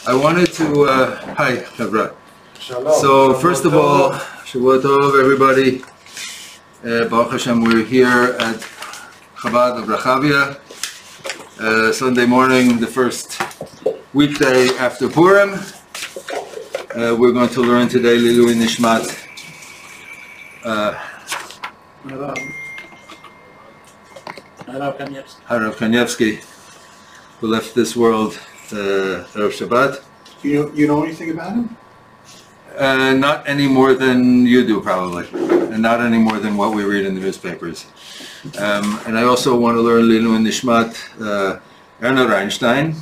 I wanted to, hi, Rabbi. Shalom. So, first of all, Shavua Tov, everybody. Baruch Hashem, we're here at Chabad of Rechavia. Sunday morning, the first weekday after Purim. We're going to learn today Lilui Nishmat. Harav Kanievsky, who left this world Erev Shabbat. You know anything about him? Not any more than you do, probably, and not any more than what we read in the newspapers. And I also want to learn Lilui Nishmat Erna Reinstein,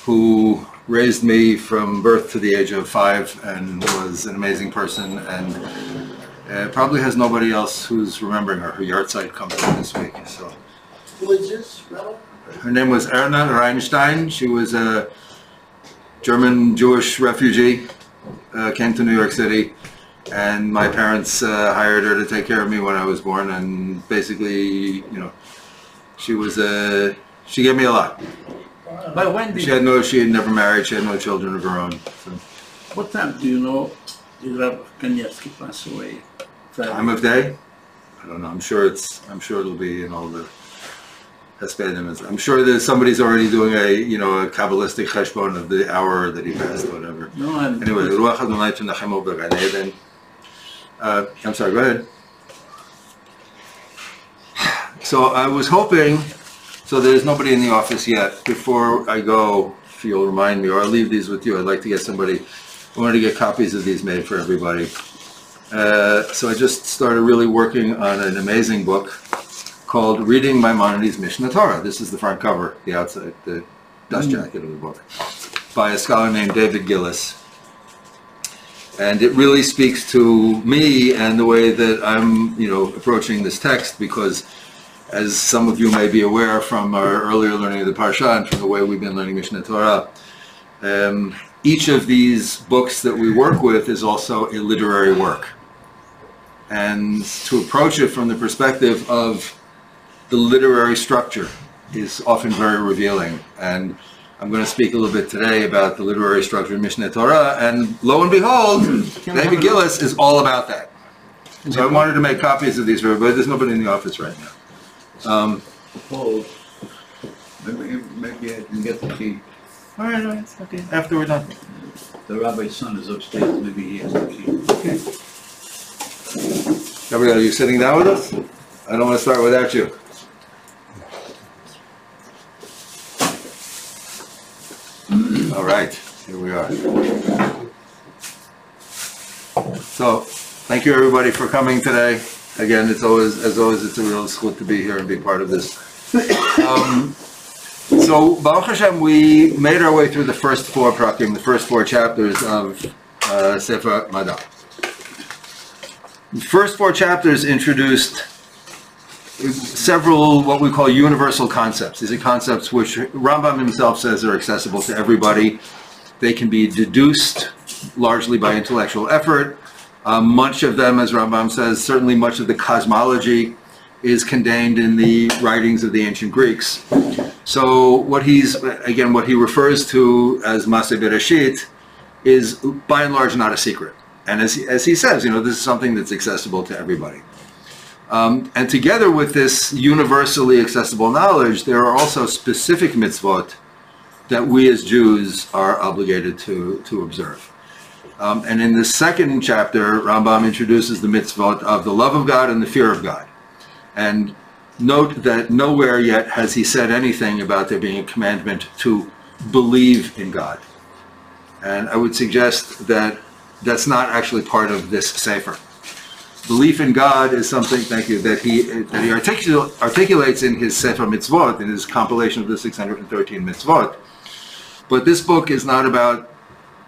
who raised me from birth to the age of 5 and was an amazing person, and probably has nobody else who's remembering her. Her yard site comes up this week. So, Who is this, Rabbi? her name was Erna Reinstein. She was a German Jewish refugee, came to New York City, and my parents hired her to take care of me when I was born, and basically, she gave me a lot. But when did She had never married, she had no children of her own. So. what time do you know did Rabbi Kanievsky pass away? Time of day? I don't know. I'm sure it'll be in all the Hespedim. I'm sure that somebody's already doing a Kabbalistic cheshbon of the hour that he passed, or whatever. No, Anyway, Ruach Adonai Tunachemo B'Gan Eden. I'm sorry. Go ahead. So I was hoping. So there's nobody in the office yet. Before I go, if you'll remind me, or I'll leave these with you. I'd like to get somebody. I wanted to get copies of these made for everybody. So I just started really working on an amazing book called Reading Maimonides' Mishnah Torah. This is the front cover, the outside, the dust jacket of the book, by a scholar named David Gillis. And it really speaks to me and the way that I'm, approaching this text, because as some of you may be aware from our earlier learning of the Parsha and from the way we've been learning Mishnah Torah, each of these books that we work with is also a literary work. And to approach it from the perspective of the literary structure is often very revealing. And I'm going to speak a little bit today about the literary structure of Mishnah Torah, and lo and behold, David Gillis is all about that. So I wanted to make copies of these for everybody. There's nobody in the office right now. Maybe I can get the key. All right, it's okay. After we're done. The rabbi's son is upstairs. Maybe he has the key. Okay. Gabriel, are you sitting down with us? I don't want to start without you. All right, here we are. So, thank you everybody for coming today. Again, as always, it's a real zchut to be here and be part of this. So, Baruch Hashem, we made our way through the first 4 prakim, the first 4 chapters of Sefer Mada. The first 4 chapters introduced several what we call universal concepts. These are concepts which Rambam himself says are accessible to everybody. They can be deduced largely by intellectual effort. Much of them, as Rambam says, certainly much of the cosmology is contained in the writings of the ancient Greeks. So what he refers to as Maseh Bereshit is by and large not a secret. And as he says, this is something that's accessible to everybody. And together with this universally accessible knowledge, there are also specific mitzvot that we as Jews are obligated to observe. And in the second chapter, Rambam introduces the mitzvot of the love of God and the fear of God. And note that nowhere yet has he said anything about there being a commandment to believe in God. And I would suggest that that's not actually part of this sefer. Belief in God is something, thank you, that he articulates in his Sefer Mitzvot, in his compilation of the 613 Mitzvot. But this book is not about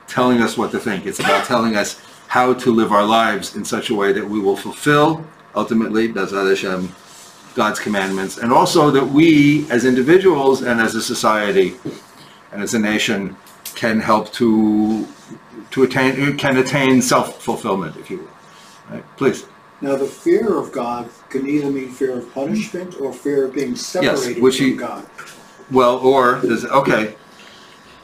telling us what to think. It's about telling us how to live our lives in such a way that we will fulfill, ultimately, B'ezrat Hashem, God's commandments, and also that we, as individuals and as a society and as a nation, can help to attain self-fulfillment, if you will. Right? Please. Now, the fear of God can either mean fear of punishment or fear of being separated from God. Well, or, okay.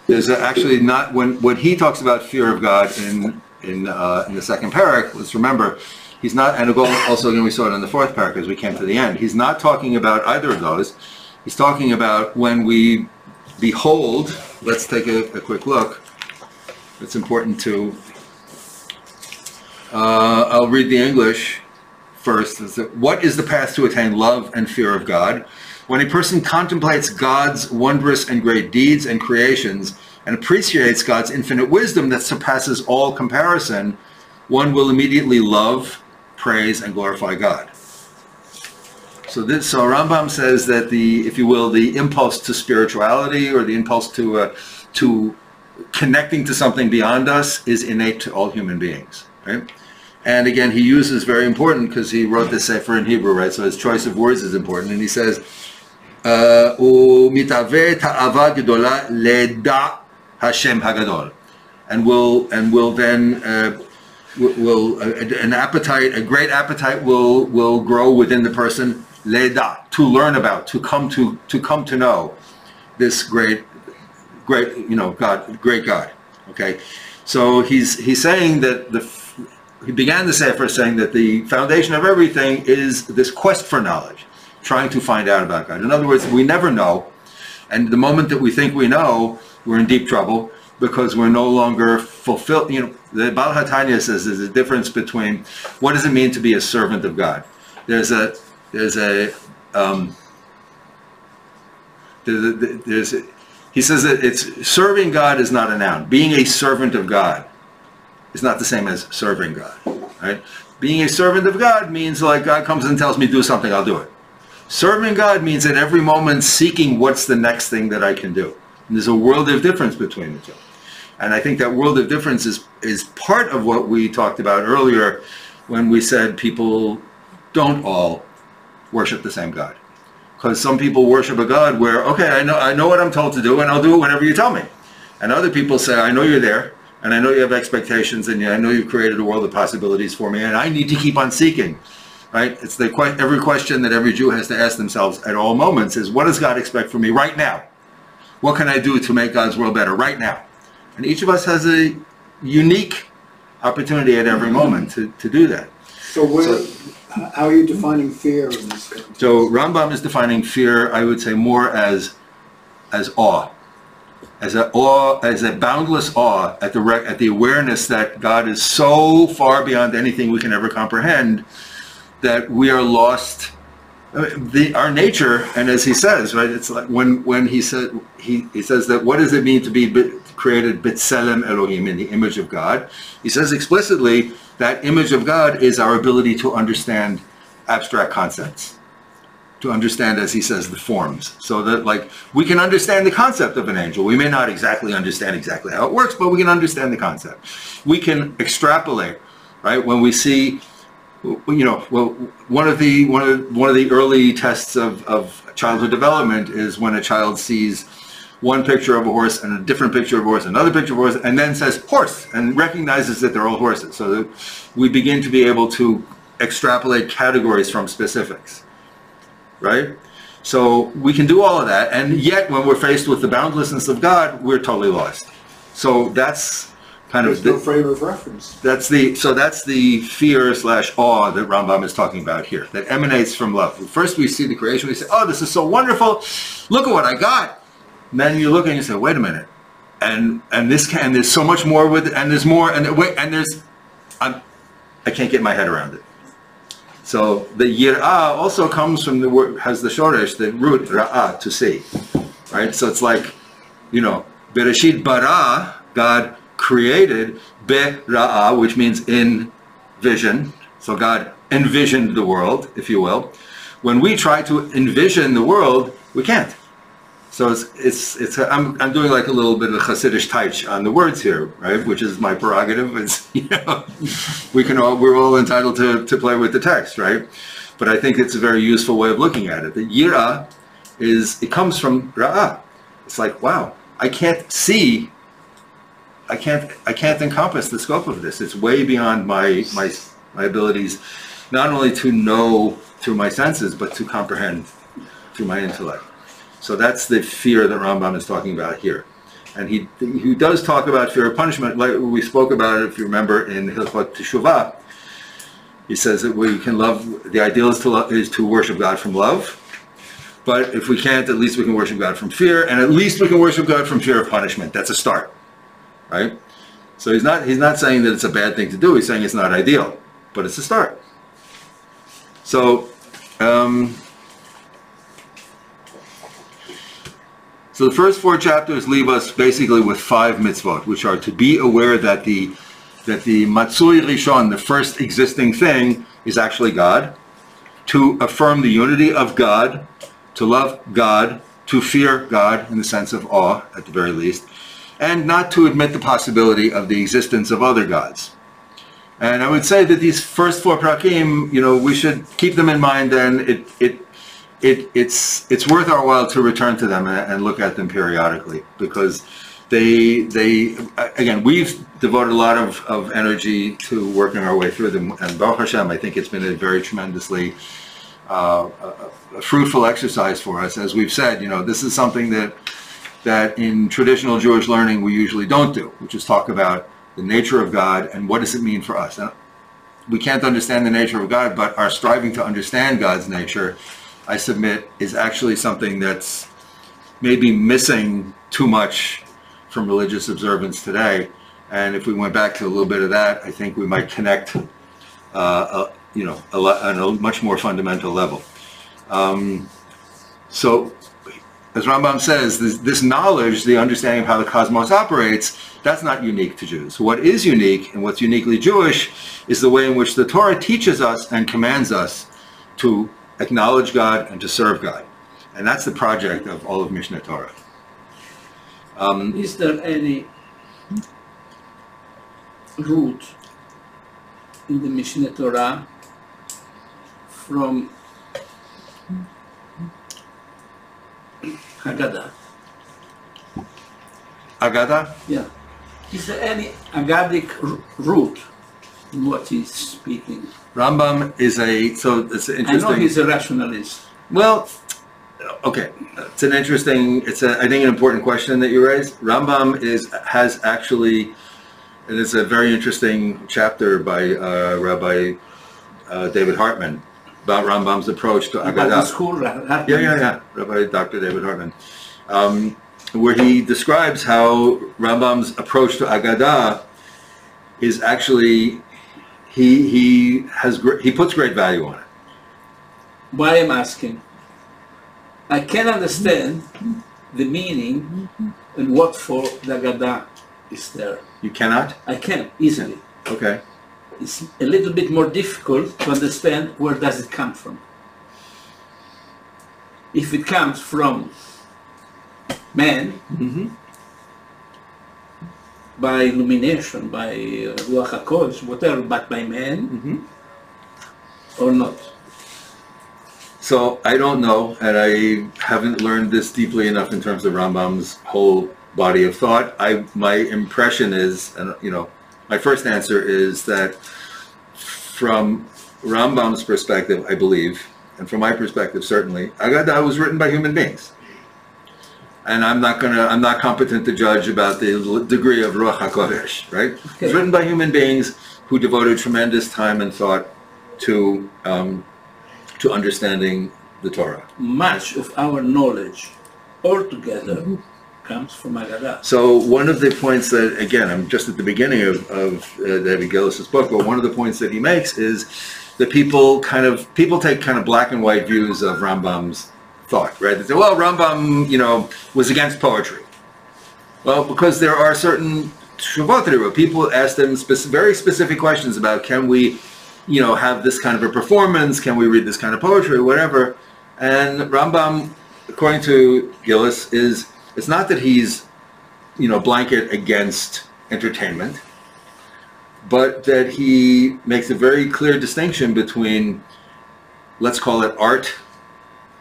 there's actually not, when he talks about fear of God in the second parak, let's remember, he's not, and also again we saw it in the fourth parak as we came to the end, he's not talking about either of those. He's talking about when we behold, let's take a quick look. It's important to, I'll read the English first. What is the path to attain love and fear of God? When a person contemplates God's wondrous and great deeds and creations and appreciates God's infinite wisdom that surpasses all comparison, one will immediately love, praise, and glorify God. So Rambam says that if you will, the impulse to spirituality or the impulse to connecting to something beyond us is innate to all human beings, right? And again, he uses very important because he wrote this sefer in Hebrew, right? So his choice of words is important, and he says, "Umitaveh ta'ava gedola leda Hashem hagadol," and will then a great appetite will grow within the person, leda, to learn about, to come to know this great God, great God. Okay, so he's saying that he began the sefer saying that the foundation of everything is this quest for knowledge, trying to find out about God. In other words, we never know, and the moment that we think we know, we're in deep trouble because we're no longer fulfilled. You know, the Baal HaTanya says there's a difference between what does it mean to be a servant of God. He says that it's serving God is not a noun. Being a servant of God is not the same as serving God, right? Being a servant of God means like God comes and tells me do something, I'll do it. Serving God means at every moment seeking what's the next thing that I can do. And there's a world of difference between the two. And I think that world of difference is part of what we talked about earlier when we said people don't all worship the same God. Because some people worship a God where, okay, I know what I'm told to do and I'll do it whenever you tell me. And other people say, I know you're there and I know you have expectations and I know you've created a world of possibilities for me and I need to keep on seeking. Right? It's every question that every Jew has to ask themselves at all moments is, what does God expect from me right now? What can I do to make God's world better right now? And each of us has a unique opportunity at every moment to do that. How are you defining fear in this context? So Rambam is defining fear, I would say, more as awe. As a boundless awe at the awareness that God is so far beyond anything we can ever comprehend that we are lost. Our nature, and as he says, right, it's like when he says that what does it mean to be created b'tselem Elohim, in the image of God? He says explicitly that image of God is our ability to understand abstract concepts, to understand, as he says, the forms, so that like we can understand the concept of an angel. We may not understand exactly how it works, but we can understand the concept. We can extrapolate, right? When we see, you know, well, one of the early tests of childhood development is when a child sees one picture of a horse and a different picture of a horse, another picture of a horse, and then says horse and recognizes that they're all horses. So that we begin to be able to extrapolate categories from specifics, right? So we can do all of that, and yet when we're faced with the boundlessness of God, we're totally lost. So that's kind There's of no frame of reference. that's the fear/awe that Rambam is talking about here, that emanates from love. First we see the creation, we say, oh, this is so wonderful, look at what I got. And then you look and you say, wait a minute, and there's so much more with it, and there's more, and wait, and I can't get my head around it. So the yir'ah also comes from the word, has the shoresh, the root ra'ah, to see, right? So it's like, you know, bereshit bara, God created, be-ra'ah, which means in vision. So God envisioned the world, if you will. When we try to envision the world, we can't. So I'm doing like a little bit of a Hasidic touch on the words here, right? Which is my prerogative. It's, you know, we're all entitled to play with the text, right? But I think it's a very useful way of looking at it. The yirah it comes from ra'ah. It's like, wow, I can't see. I can't encompass the scope of this. It's way beyond my abilities, not only to know through my senses, but to comprehend through my intellect. So that's the fear that Rambam is talking about here. And he does talk about fear of punishment, like we spoke about it, if you remember, in Hilchot Teshuvah. He says that we can love, the ideal is to worship God from love, but if we can't, at least we can worship God from fear, and at least we can worship God from fear of punishment. That's a start, right? So he's not saying that it's a bad thing to do, he's saying it's not ideal, but it's a start. So, so the first 4 chapters leave us basically with 5 mitzvot, which are to be aware that the Matsui Rishon, the first existing thing, is actually God, to affirm the unity of God, to love God, to fear God in the sense of awe, at the very least, and not to admit the possibility of the existence of other gods. And I would say that these first 4 prakim, we should keep them in mind, and it's worth our while to return to them and look at them periodically, because they again, we've devoted a lot of energy to working our way through them, and Baruch Hashem, I think it's been a very tremendously a fruitful exercise for us. As we've said, this is something that in traditional Jewish learning we usually don't do, which is talk about the nature of God and what does it mean for us. Now, we can't understand the nature of God, but our striving to understand God's nature, I submit, is actually something that's maybe missing too much from religious observance today. And if we went back to a little bit of that, I think we might connect on a much more fundamental level. So, as Rambam says, this knowledge, the understanding of how the cosmos operates, that's not unique to Jews. What is unique, and what's uniquely Jewish, is the way in which the Torah teaches us and commands us to acknowledge God and to serve God. And that's the project of all of Mishneh Torah. Is there any root in the Mishneh Torah from Haggadah? Agada? Yeah. Is there any Aggadic root in what he's speaking? Rambam is it's interesting. I know he's a rationalist. Well, okay, it's an interesting, I think an important question that you raised. Rambam has actually, and it's a very interesting chapter by Rabbi David Hartman about Rambam's approach to About Agadah. the school, Yeah. Rabbi Dr. David Hartman, where he describes how Rambam's approach to Agadah is actually, he puts great value on it. Why I'm asking? I can understand the meaning and what for the Agadah is there. You cannot? I can, easily. Okay. It's a little bit more difficult to understand where does it come from. If it comes from man, by illumination, by Ruach HaKodesh, whatever, but by man, or not. So I don't know, and I haven't learned this deeply enough in terms of Rambam's whole body of thought. My impression is, and my first answer is that from Rambam's perspective, I believe, and from my perspective certainly, Agadah was written by human beings. And I'm not competent to judge about the degree of Ruach HaKodesh, right? Okay. It's written by human beings who devoted tremendous time and thought to understanding the Torah. Much of our knowledge altogether comes from Agadah. So one of the points that, again, I'm just at the beginning of David Gillis's book, but one of the points that he makes is that people take kind of black and white views of Rambam's thought, right? They say, well, Rambam, was against poetry. Well, because there are certain Shavot people ask them very specific questions about, can we have this kind of a performance? Can we read this kind of poetry, whatever? And Rambam, according to Gillis, it's not that he's, blanket against entertainment, but that he makes a very clear distinction between, let's call it art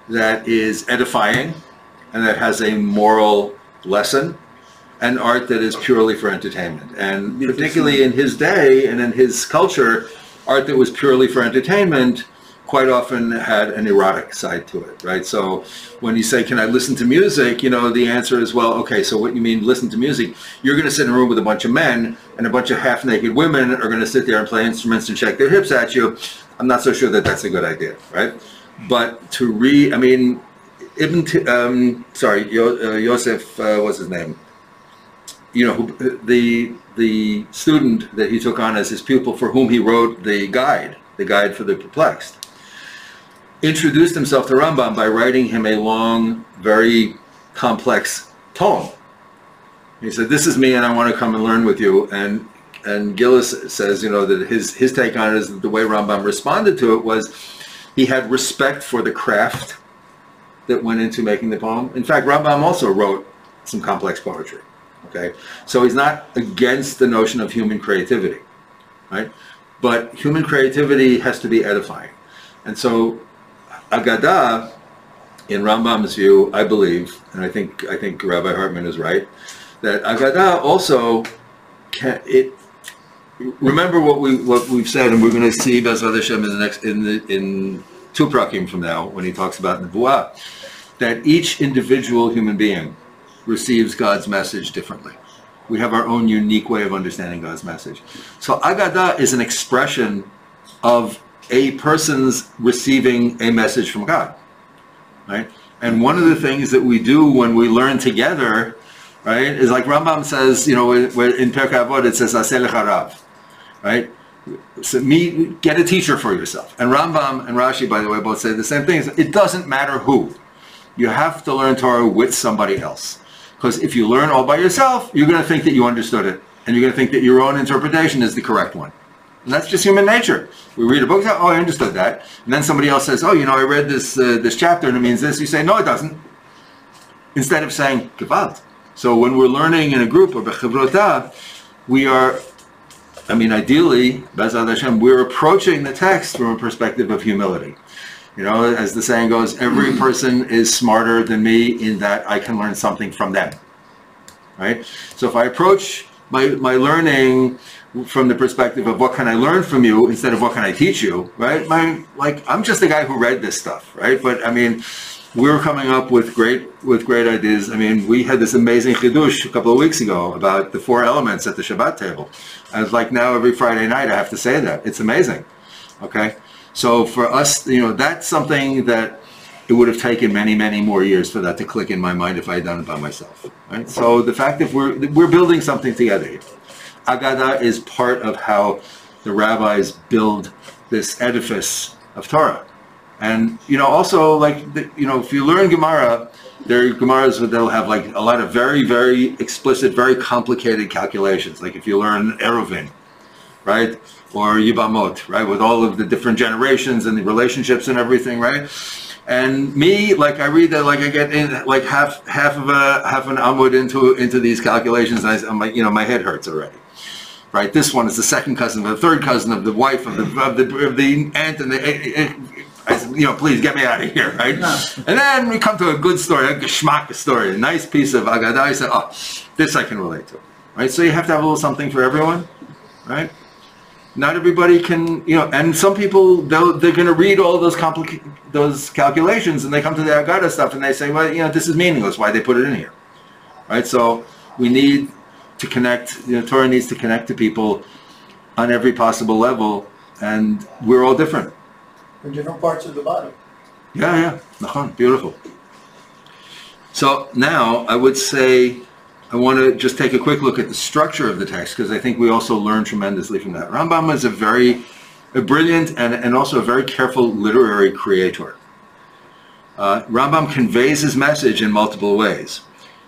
that is edifying and that has a moral lesson, and art that is purely for entertainment. And particularly in his day and in his culture, art that was purely for entertainment quite often had an erotic side to it, right? So when you say, can I listen to music? The answer is, well, okay, so what you mean listen to music? You're going to sit in a room with a bunch of men, and a bunch of half-naked women are going to sit there and play instruments and shake their hips at you. I'm not so sure that that's a good idea, right? But to Yosef, what's his name? The student that he took on as his pupil, for whom he wrote the guide for the perplexed, introduced himself to Rambam by writing him a long, very complex poem. He said, "This is me, and I want to come and learn with you." And Gillis says, that his take on it is that the way Rambam responded to it was he had respect for the craft that went into making the poem. In fact, Rambam also wrote some complex poetry. Okay, so he's not against the notion of human creativity, right? But human creativity has to be edifying. And so Agadah, in Rambam's view, I believe, and I think Rabbi Hartman is right, that Agadah also remember what we've said, and we're going to see B'ezras Hashem in 2 prakim from now, when he talks about Nevuah, that each individual human being receives God's message differently. We have our own unique way of understanding God's message. So Agadah is an expression of a person's receiving a message from God, right? And one of the things that we do when we learn together, right, is like Rambam says, in Pirkei Avot it says, Aseh lecha rav, right? So get a teacher for yourself. And Rambam and Rashi, by the way, both say the same thing. It doesn't matter who. You have to learn Torah with somebody else. Because if you learn all by yourself, you're going to think that you understood it. And you're going to think that your own interpretation is the correct one. And that's just human nature. We read a book, oh, I understood that. And then somebody else says, oh, I read this chapter and it means this. You say, no, it doesn't. Instead of saying, Gewalt. So when we're learning in a group or b'chevrota, we are, ideally, B'ezras Hashem, we're approaching the text from a perspective of humility. As the saying goes, every person is smarter than me in that I can learn something from them, right? So if I approach my learning from the perspective of what can I learn from you instead of what can I teach you, right? I'm just the guy who read this stuff, right? But we're coming up with great ideas. We had this amazing chidush a couple of weeks ago about the 4 elements at the Shabbat table. I was like, now every Friday night I have to say that. It's amazing, okay? So for us, that's something that it would have taken many, many more years for that to click in my mind if I had done it by myself, right? So the fact that we're building something together here. Agadah is part of how the rabbis build this edifice of Torah. And, also, if you learn Gemara, there are Gemaras that'll have a lot of very, very explicit, very complicated calculations. Like if you learn Eruvin, right? Or Yibamot, right? With all of the different generations and the relationships and everything, right? And me, I read that, I get in half an amud into these calculations, and I'm like, my head hurts already, right? This one is the second cousin of the third cousin of the wife of the aunt, and I said, please get me out of here, right? No. And then we come to a good story, a geschmack story, a nice piece of Agadah. I said, oh, this I can relate to, right? So you have to have a little something for everyone, right? Not everybody can, and some people, they're going to read all those calculations, and they come to the Agadah stuff, and they say, well, this is meaningless. Why they put it in here, right? So we need to connect. Torah needs to connect to people on every possible level, and we're all different. In different parts of the body. Yeah, beautiful. So now I would say, I want to just take a quick look at the structure of the text, because I think we also learn tremendously from that. Rambam is a brilliant and also a very careful literary creator. Rambam conveys his message in multiple ways.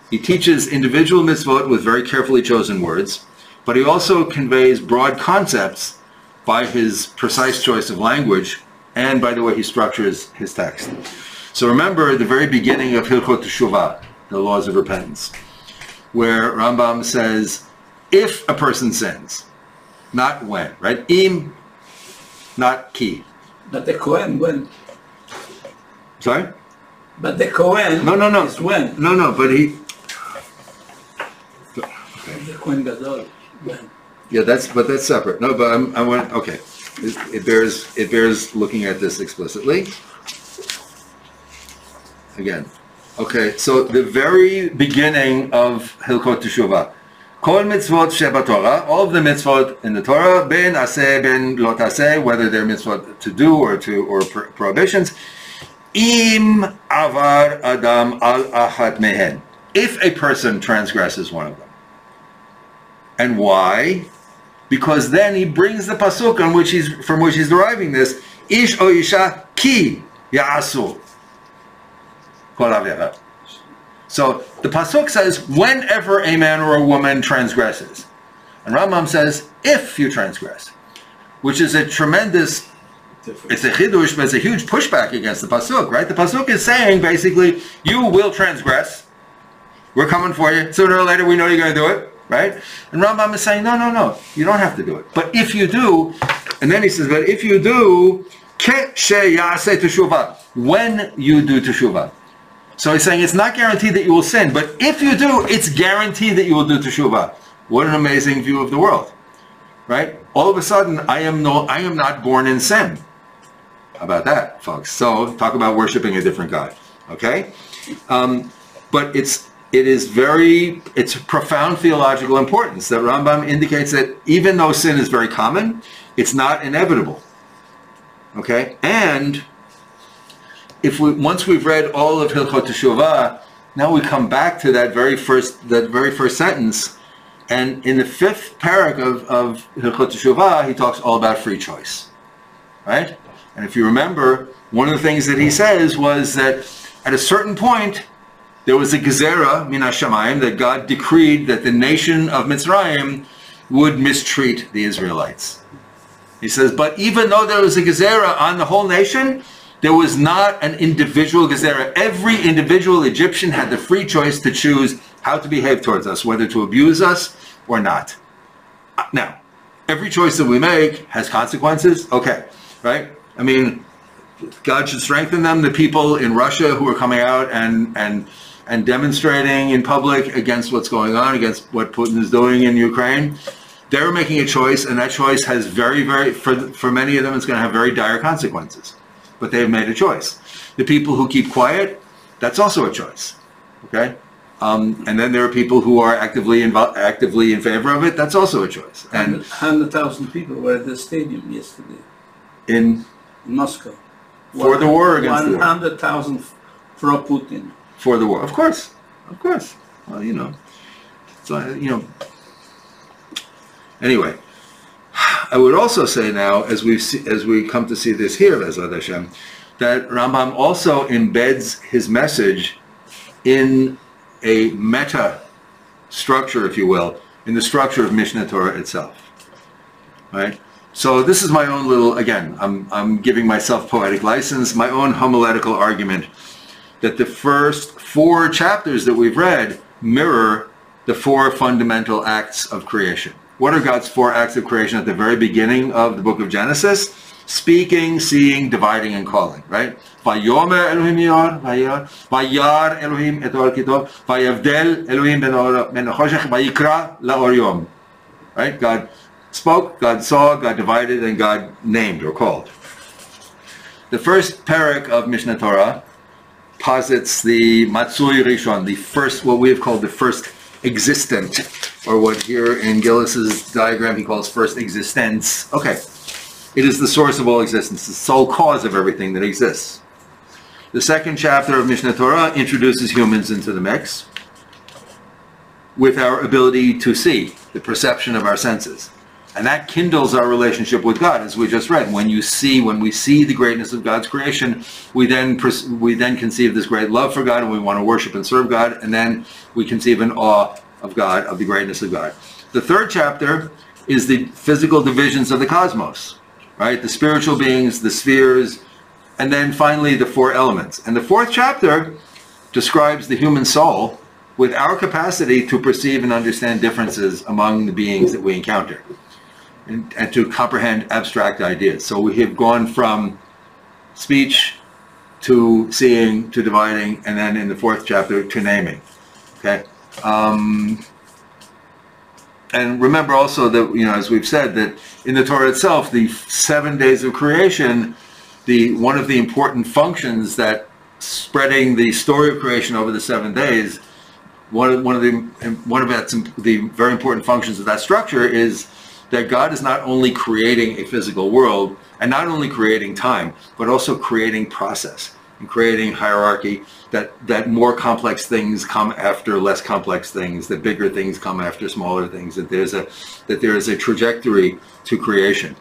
He teaches individual mitzvot with very carefully chosen words, but he also conveys broad concepts by his precise choice of language and by the way he structures his text. So remember the very beginning of Hilchot Yesodei, the laws of repentance, where Rambam says, if a person sins, not when, right? Im, not ki. But the Kohen, when? Sorry? But the Kohen no. is when? No, but he... The Kohen Gadol, when? Yeah, that's separate. No, but I want, okay. It bears looking at this explicitly. Again. Okay, so the very beginning of Hilchot Teshuvah. Kol mitzvot shebatorah, all of the mitzvot in the Torah, ben aseh, ben lo taseh, whether they're mitzvot to do or prohibitions, im avar adam al achat mehen, if a person transgresses one of them. And why? Because then he brings the pasuk from which he's deriving this, ish o isha ki ya'asu kol avera. So the pasuk says, whenever a man or a woman transgresses. And Rambam says, if you transgress, which is a tremendous, it's a chidush, but it's a huge pushback against the pasuk, right? The pasuk is saying, basically, you will transgress. We're coming for you. Sooner or later, we know you're going to do it, right? And Rambam is saying, no, you don't have to do it. But if you do, and then he says, but if you do, when you do teshuvah. So he's saying it's not guaranteed that you will sin, but if you do, it's guaranteed that you will do teshuvah. What an amazing view of the world, right? All of a sudden, I am not born in sin. How about that, folks? So talk about worshiping a different God, okay? But it's profound theological importance that Rambam indicates that even though sin is very common, it's not inevitable, okay? And once we've read all of Hilchot Teshuvah, now we come back to that very first sentence, and in the 5th parak of Hilchot Teshuvah, he talks all about free choice, right? And if you remember, one of the things that he says was that at a certain point, there was a gezerah min hashamayim that God decreed that the nation of Mitzrayim would mistreat the Israelites. He says, but even though there was a gezerah on the whole nation, there was not an individual gezerah. Every individual Egyptian had the free choice to choose how to behave towards us, whether to abuse us or not. Now, every choice that we make has consequences. Okay, right? I mean, God should strengthen them. The people in Russia who are coming out and demonstrating in public against what's going on, against what Putin is doing in Ukraine, they're making a choice, and that choice has for many of them, it's going to have very dire consequences. But they've made a choice. The people who keep quiet, that's also a choice, okay? And then there are people who are actively in favor of it. That's also a choice. And 100,000 people were at the stadium yesterday in Moscow for the war against the war. 100,000 pro Putin. For the war, of course. Well, so Anyway. I would also say now, as we come to see this here, Bezrat Hashem, that Rambam also embeds his message in a meta structure, if you will, in the structure of Mishnah Torah itself. Right? So this is my own little, again, I'm giving myself poetic license, my own homiletical argument that the first 4 chapters that we've read mirror the 4 fundamental acts of creation. What are God's 4 acts of creation at the very beginning of the book of Genesis? Speaking, seeing, dividing, and calling, right? Vayomer Elohim yor, vayar Elohim et or kitov, vayavdel Elohim ben choshech, vayikra laor yom. Right? God spoke, God saw, God divided, and God named or called. The first parak of Mishnah Torah posits the Matsui Rishon, the first, what we have called the first existent, or what here in Gillis's diagram he calls first existence. Okay, it is the source of all existence, the sole cause of everything that exists. The second chapter of Mishnah Torah introduces humans into the mix with our ability to see, the perception of our senses. And that kindles our relationship with God, as we just read. When we see the greatness of God's creation, we then conceive this great love for God, and we want to worship and serve God, and then we conceive an awe of God, of the greatness of God. The third chapter is the physical divisions of the cosmos, right? The spiritual beings, the spheres, and then finally the 4 elements. And the 4th chapter describes the human soul with our capacity to perceive and understand differences among the beings that we encounter. And to comprehend abstract ideas. So we have gone from speech to seeing to dividing, and then in the 4th chapter to naming. Okay. And remember also that, as we've said, that in the Torah itself, the 7 days of creation, one of the important functions that spreading the story of creation over the 7 days, one of the very important functions of that structure is that God is not only creating a physical world and not only creating time, but also creating process and creating hierarchy, that more complex things come after less complex things, that bigger things come after smaller things, that there is a trajectory to creation.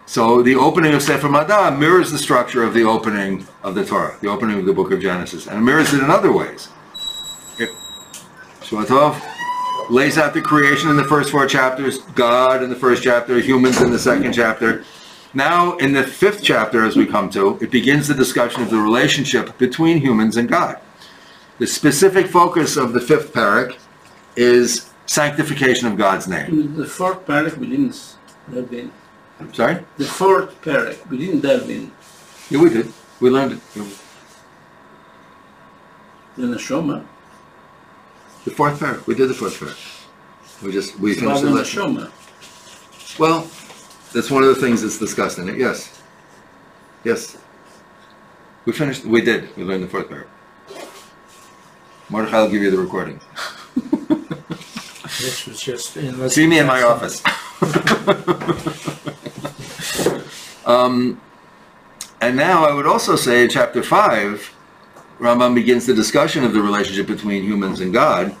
So the opening of Sefer Madah mirrors the structure of the opening of the Torah, the opening of the book of Genesis, and it mirrors it in other ways. Shvatov lays out the creation in the first 4 chapters, God in the first chapter, humans in the second chapter. Now, in the 5th chapter, as we come to, it begins the discussion of the relationship between humans and God. The specific focus of the 5th parak is sanctification of God's name. The 4th parak we didn't delve in. Sorry? The 4th parak we didn't delve in. Yeah, we did. We learned it. The Neshama. The 4th parak. We did the 4th parak. We finished the lesson. Neshama. Well, that's one of the things that's discussed in it. Yes. Yes. We finished. We did. We learned the 4th parak. Mordechai will give you the recording. This was just in See me in my office. And now I would also say in chapter 5, Rambam begins the discussion of the relationship between humans and God,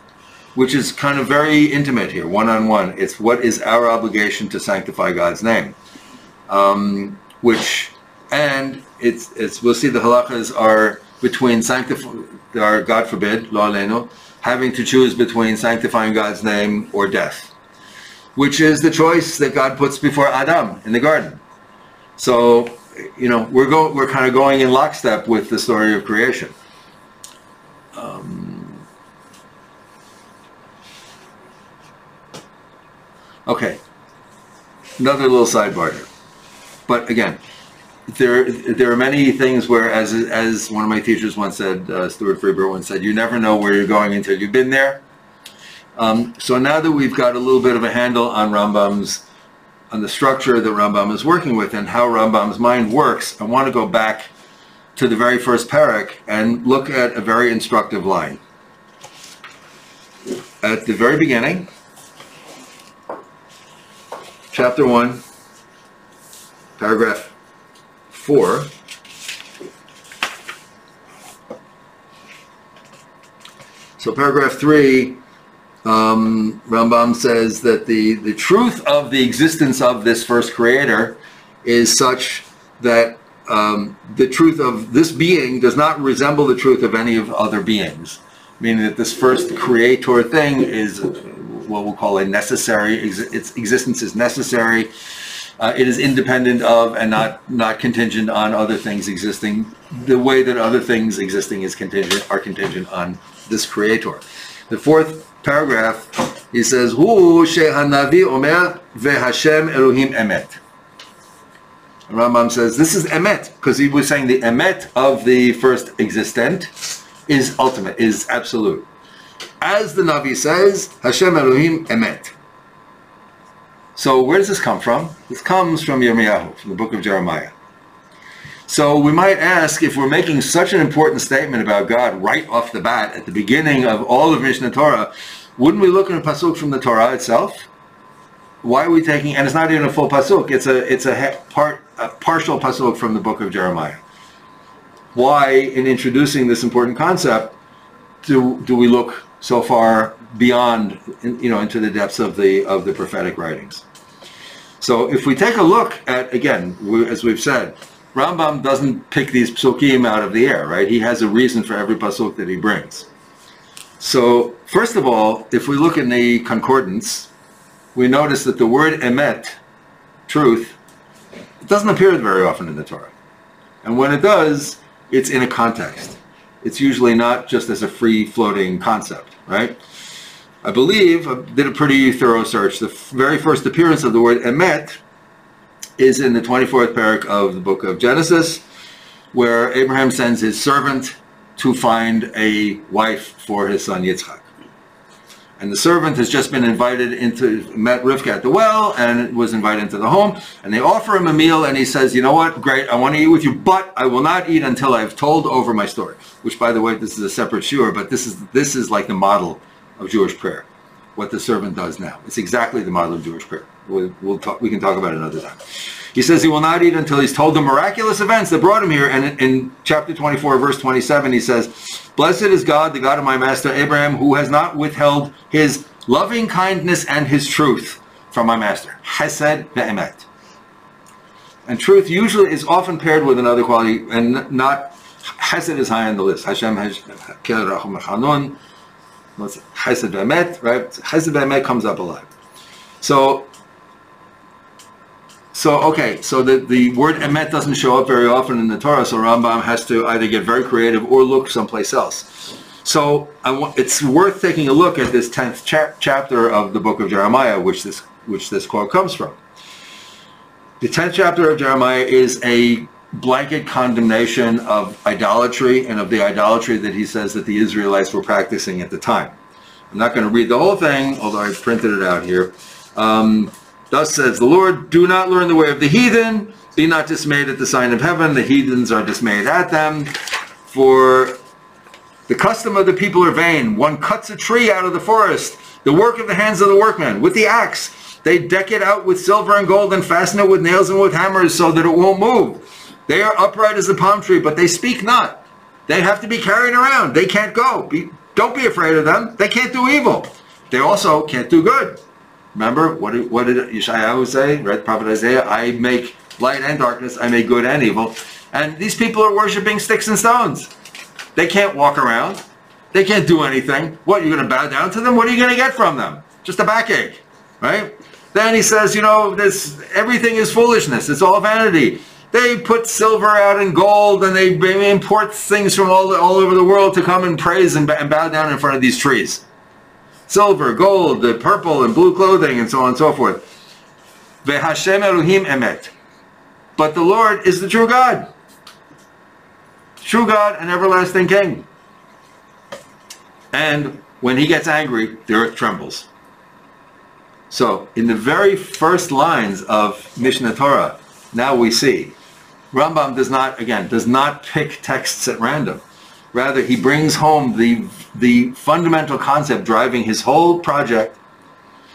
which is kind of very intimate here, one-on-one. It's what is our obligation to sanctify God's name. We'll see the halachas are between God forbid, lo aleinu, having to choose between sanctifying God's name or death, which is the choice that God puts before Adam in the garden. So, we're kind of going in lockstep with the story of creation. Okay, another little sidebar here. But again, there are many things where, as one of my teachers once said, Stuart Freeber once said, you never know where you're going until you've been there. So now that we've got a little bit of a handle on the structure that Rambam is working with and how Rambam's mind works, I want to go back to the very first parak and look at a very instructive line. At the very beginning, chapter 1, paragraph 4, so paragraph 3, Rambam says that the truth of the existence of this first creator is such that the truth of this being does not resemble the truth of any of other beings, meaning that this first creator thing is what we'll call a necessary, its existence is necessary. It is independent of and not contingent on other things existing, the way that other things existing are contingent on this creator. The 4th paragraph, he says, Hu shehanavi omer vehashem Elohim emet. Rambam says this is emet, because he was saying the emet of the first existent is ultimate, is absolute. As the Navi says, Hashem Elohim emet. So where does this come from? This comes from Yirmiyahu, from the book of Jeremiah. So we might ask, if we're making such an important statement about God right off the bat, at the beginning of all of Mishnah Torah, wouldn't we look at a pasuk from the Torah itself? Why are we taking, and it's not even a full pasuk, it's a partial pasuk from the book of Jeremiah. Why, in introducing this important concept, do we look so far beyond, into the depths of the prophetic writings? So if we take a look at, again, as we've said, Rambam doesn't pick these psukim out of the air, right? He has a reason for every pasuk that he brings. So first of all, if we look in the concordance, we notice that the word emet, truth, it doesn't appear very often in the Torah. And when it does, it's in a context. It's usually not just as a free-floating concept, right? I believe, I did a pretty thorough search. The very first appearance of the word emet is in the 24th parak of the book of Genesis, where Abraham sends his servant to find a wife for his son Yitzchak. And the servant has just been invited met Rivka at the well, and was invited into the home, and they offer him a meal, and he says, you know what, great, I want to eat with you, but I will not eat until I've told over my story. Which, by the way, this is a separate shiur, but this is like the model of Jewish prayer, what the servant does now. It's exactly the model of Jewish prayer. We can talk about it another time. He says he will not eat until he's told the miraculous events that brought him here. And in chapter 24, verse 27, he says, blessed is God, the God of my master Abraham, who has not withheld his loving kindness and his truth from my master. Chesed ve'emet. And truth usually is often paired with another quality, and not, chesed is high on the list. Hashem has kel rachum chanun. Chesed ve'emet, right? Chesed ve'emet comes up a lot. So the word emet doesn't show up very often in the Torah, so Rambam has to either get very creative or look someplace else. So it's worth taking a look at this 10th chapter of the book of Jeremiah, which this quote comes from. The 10th chapter of Jeremiah is a blanket condemnation of idolatry, and of the idolatry that he says that the Israelites were practicing at the time. I'm not going to read the whole thing, although I printed it out here. Thus says the Lord, do not learn the way of the heathen, be not dismayed at the sign of heaven, the heathens are dismayed at them, for the custom of the people are vain. One cuts a tree out of the forest, the work of the hands of the workmen, with the axe. They deck it out with silver and gold and fasten it with nails and with hammers so that it won't move. They are upright as the palm tree, but they speak not. They have to be carried around. They can't go. Don't be afraid of them. They can't do evil. They also can't do good. Remember, what did Yeshayahu say? Right, Prophet Isaiah, I make light and darkness, I make good and evil. And these people are worshiping sticks and stones. They can't walk around. They can't do anything. What, you're going to bow down to them? What are you going to get from them? Just a backache, right? Then he says, everything is foolishness. It's all vanity. They put silver out and gold, and they import things from all over the world to come and praise and bow down in front of these trees. Silver, gold, the purple and blue clothing, and so on and so forth. Ve'Hashem Elohim emet. But the Lord is the true God. True God and everlasting King. And when he gets angry, the earth trembles. So, in the very first lines of Mishnah Torah, now we see, Rambam does not pick texts at random. Rather, he brings home the fundamental concept driving his whole project,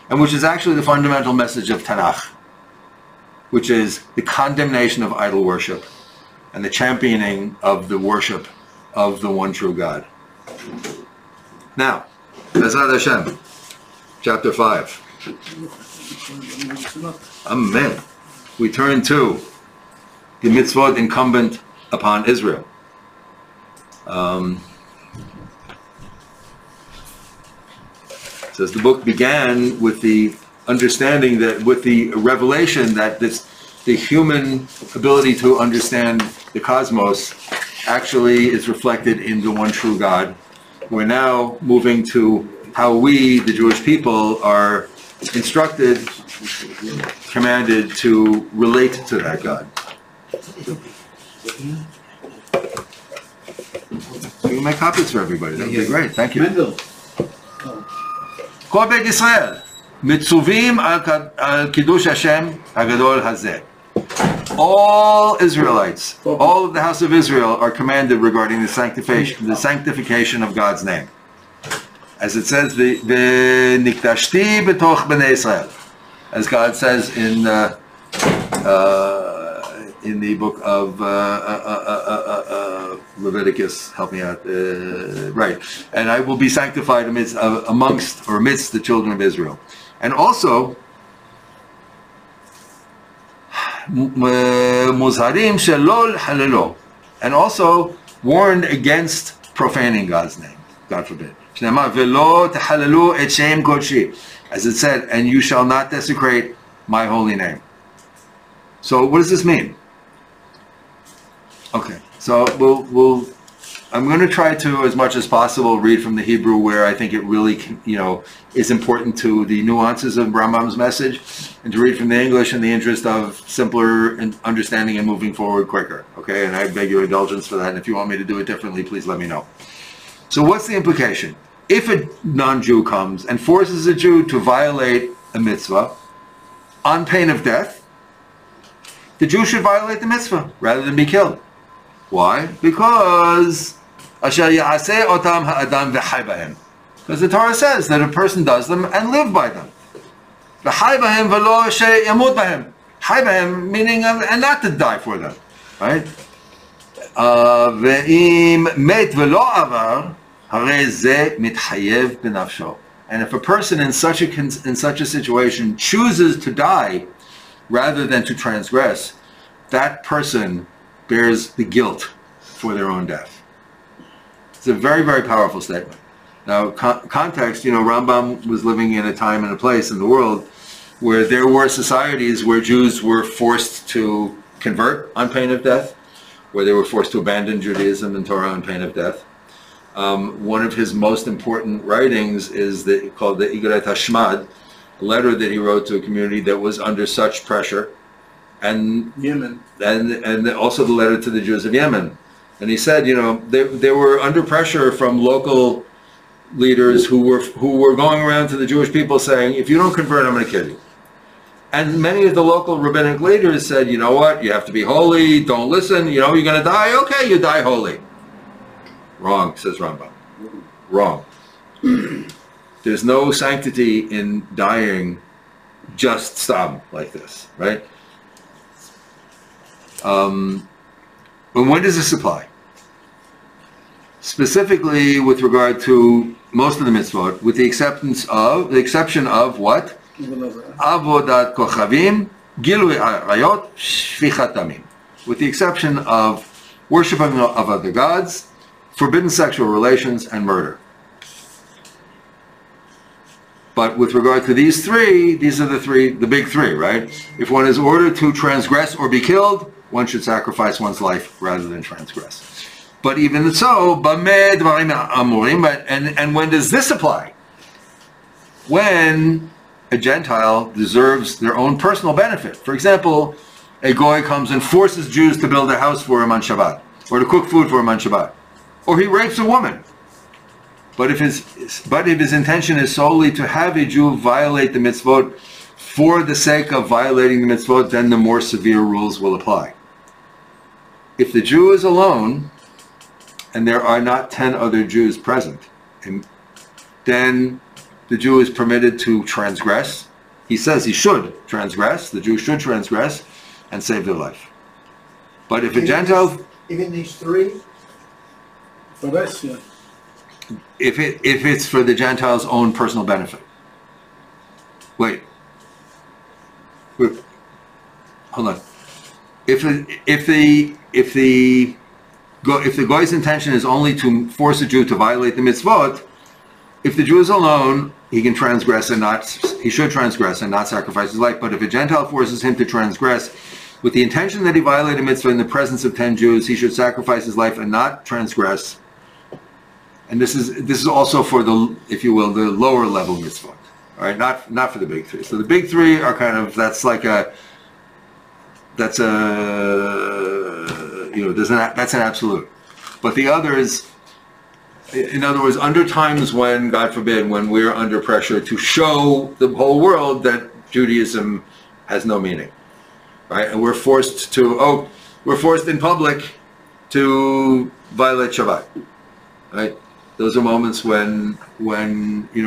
and which is actually the fundamental message of Tanakh, which is the condemnation of idol worship and the championing of the worship of the one true God. Now, Bezrat Hashem, chapter 5. Amen. We turn to the mitzvot incumbent upon Israel. Says the book began with the understanding that, with the revelation that the human ability to understand the cosmos actually is reflected in the one true God. We're now moving to how we, the Jewish people, are instructed, commanded to relate to that God. You can make copies for everybody. That would be great. Thank you. Mendel. כל בית ישראל מצווים על קידוש השם הגדול הזה. All Israelites, all of the house of Israel, are commanded regarding the sanctification of God's name. As it says, "V'nikdashti b'toch b'nei Israel," as God says in the book of Leviticus, help me out, right, and I will be sanctified amidst the children of Israel. And also, muzharim shelo l'halelo, and also warned against profaning God's name, God forbid. V'lo t'halelu et shem kodshi, as it said, and you shall not desecrate my holy name. So what does this mean? Okay, so I'm going to try to, as much as possible, read from the Hebrew where I think it really, is important to the nuances of Rambam's message, and to read from the English in the interest of simpler understanding and moving forward quicker. Okay, and I beg your indulgence for that. And if you want me to do it differently, please let me know. So what's the implication? if a non-Jew comes and forces a Jew to violate a mitzvah on pain of death, the Jew should violate the mitzvah rather than be killed. Why? Because asher ya'aseh otam ha'adam v'chai b'hem. Because the Torah says that a person does them and live by them. V'chai b'hem v'lo she'yamut b'hem. Chai b'hem meaning and not to die for them, right? Ve'im met v'lo avar harei ze mitchayev b'nafsho. And if a person in such a situation chooses to die rather than to transgress, that person bears the guilt for their own death. It's a very, very powerful statement. Now, context, Rambam was living in a time and a place in the world where there were societies where Jews were forced to convert on pain of death, where they were forced to abandon Judaism and Torah on pain of death. One of his most important writings is called the Igret HaShmad, a letter that he wrote to a community that was under such pressure, and Yemen, and also the letter to the Jews of Yemen. And he said, they were under pressure from local leaders who were going around to the Jewish people saying, if you don't convert, I'm going to kill you. And many of the local rabbinic leaders said, you know what, you have to be holy, don't listen, you're going to die, okay, you die holy. Wrong, says Rambam. Wrong. There's no sanctity in dying just stam like this, right? And when does this apply? Specifically with regard to most of the mitzvot, with the exception of what? Avodat kochavim, gilui arayot, shfichat damim. With the exception of worshiping of other gods, forbidden sexual relations, and murder. But with regard to these three, these are the big three, right? If one is ordered to transgress or be killed, one should sacrifice one's life rather than transgress. But even so, and when does this apply? When a Gentile deserves their own personal benefit. For example, a goy comes and forces Jews to build a house for him on Shabbat, or to cook food for him on Shabbat, or he rapes a woman. But if his intention is solely to have a Jew violate the mitzvot for the sake of violating the mitzvot, then the more severe rules will apply. If the Jew is alone, and there are not 10 other Jews present, then the Jew is permitted to transgress. He says he should transgress, the Jew should transgress, and save their life. But if a Gentile... Even these three? for this, yeah. If it's for the Gentile's own personal benefit. Wait. Hold on. If the guy's intention is only to force a Jew to violate the mitzvot, if the Jew is alone, he should transgress and not sacrifice his life. But if a Gentile forces him to transgress with the intention that he violate a mitzvah in the presence of 10 Jews, he should sacrifice his life and not transgress. And this is also for the, if you will, the lower level mitzvot. All right, not for the big three. So the big three are kind of, that's an absolute. But the others, in other words, under times when, God forbid, when we're under pressure to show the whole world that Judaism has no meaning, right? And we're forced in public to violate Shabbat, right? Those are moments when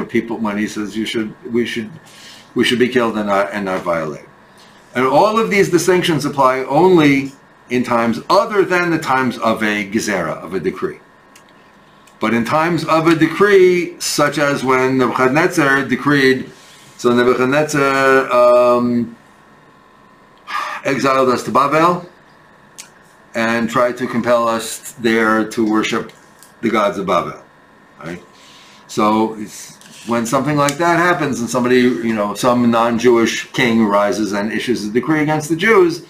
people, when he says we should be killed and not violate. And all of these distinctions apply only in times other than the times of a gezerah, of a decree. But in times of a decree, such as when Nebuchadnezzar decreed, so Nebuchadnezzar exiled us to Babel and tried to compel us there to worship the gods of Babel. Right? So when something like that happens and somebody, some non-Jewish king rises and issues a decree against the Jews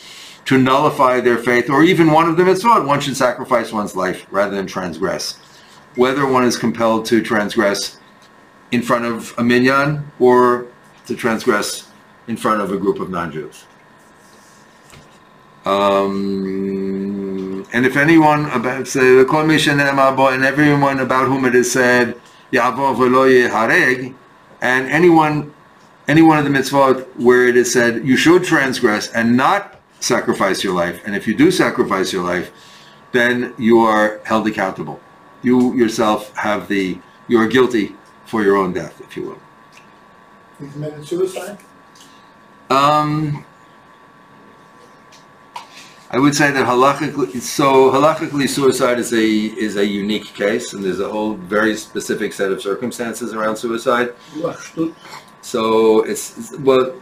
to nullify their faith, or even one of the mitzvot, one should sacrifice one's life rather than transgress. Whether one is compelled to transgress in front of a minyan or to transgress in front of a group of non-Jews. And if anyone about, say, and everyone about whom it is said, Ya'avor v'lo yehareg, and any one of the mitzvot where it is said you should transgress and not sacrifice your life, and if you do sacrifice your life, then you are held accountable. You yourself you are guilty for your own death, if you will. He committed suicide? I would say that halachically suicide is a unique case, and there's a whole very specific set of circumstances around suicide. So well,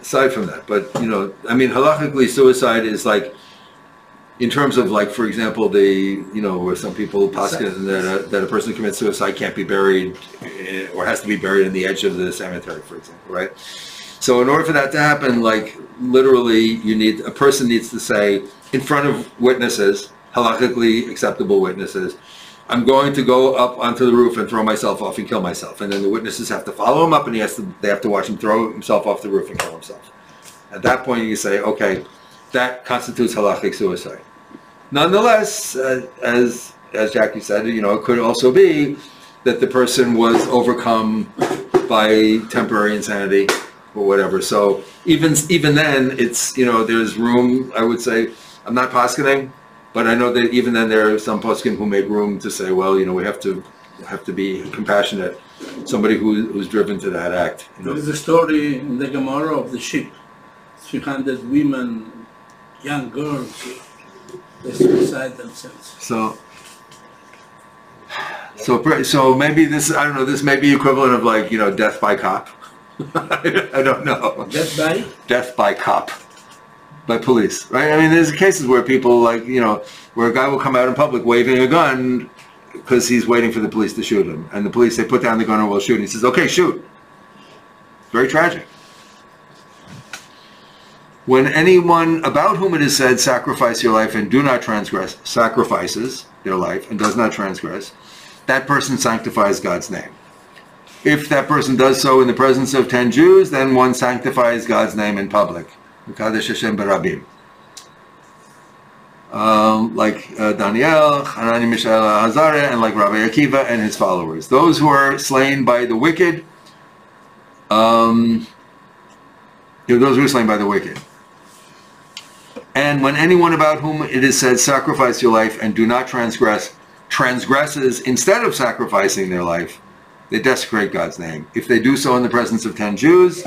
aside from that, but halachically suicide is like, in terms of like, for example, where some people paskin that a person who commits suicide can't be buried or has to be buried in the edge of the cemetery, for example, right? So in order for that to happen, like literally, a person needs to say in front of witnesses, halachically acceptable witnesses, I'm going to go up onto the roof and throw myself off and kill myself. And then the witnesses have to follow him up, and they have to watch him throw himself off the roof and kill himself. At that point, you say, okay, that constitutes halachic suicide. Nonetheless, as Jackie said, it could also be that the person was overcome by temporary insanity or whatever. So even then, it's there's room. I would say, I'm not poskening, but I know that even then there are some poskim who make room to say, well, we have to be compassionate. Somebody who's driven to that act. There is a story in the Gemara of the ship. 300 women, young girls, they suicide themselves. So maybe this, I don't know, this may be equivalent of like, death by cop. I don't know. Death by? Death by cop. By police, right? I mean, there's cases where people like, where a guy will come out in public waving a gun because he's waiting for the police to shoot him. And the police, they put down the gun and will shoot. And he says, okay, shoot. Very tragic. When anyone about whom it is said, sacrifice your life and do not transgress, sacrifices their life and does not transgress, that person sanctifies God's name. If that person does so in the presence of 10 Jews, then one sanctifies God's name in public. Mekadesh Hashem berabim. Like Daniel, Hanani, Mishael, Hazare, and like Rabbi Akiva and his followers. Those who are slain by the wicked, those who are slain by the wicked. And when anyone about whom it is said, sacrifice your life and do not transgress, transgresses instead of sacrificing their life, they desecrate God's name. If they do so in the presence of 10 Jews,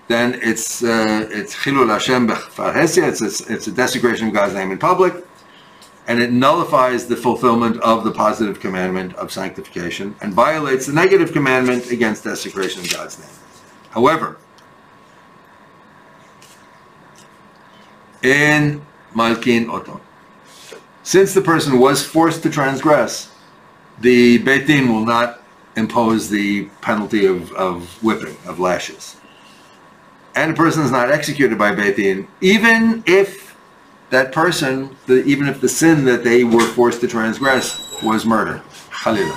then it's chilul Hashem b'farhesia. It's a desecration of God's name in public, and it nullifies the fulfillment of the positive commandment of sanctification and violates the negative commandment against desecration of God's name. However, in Malkin Oto, since the person was forced to transgress, the Beit Din will not impose the penalty of whipping, of lashes. And the person is not executed by Beit Din, even if that person, even if the sin that they were forced to transgress was murder. Chalila.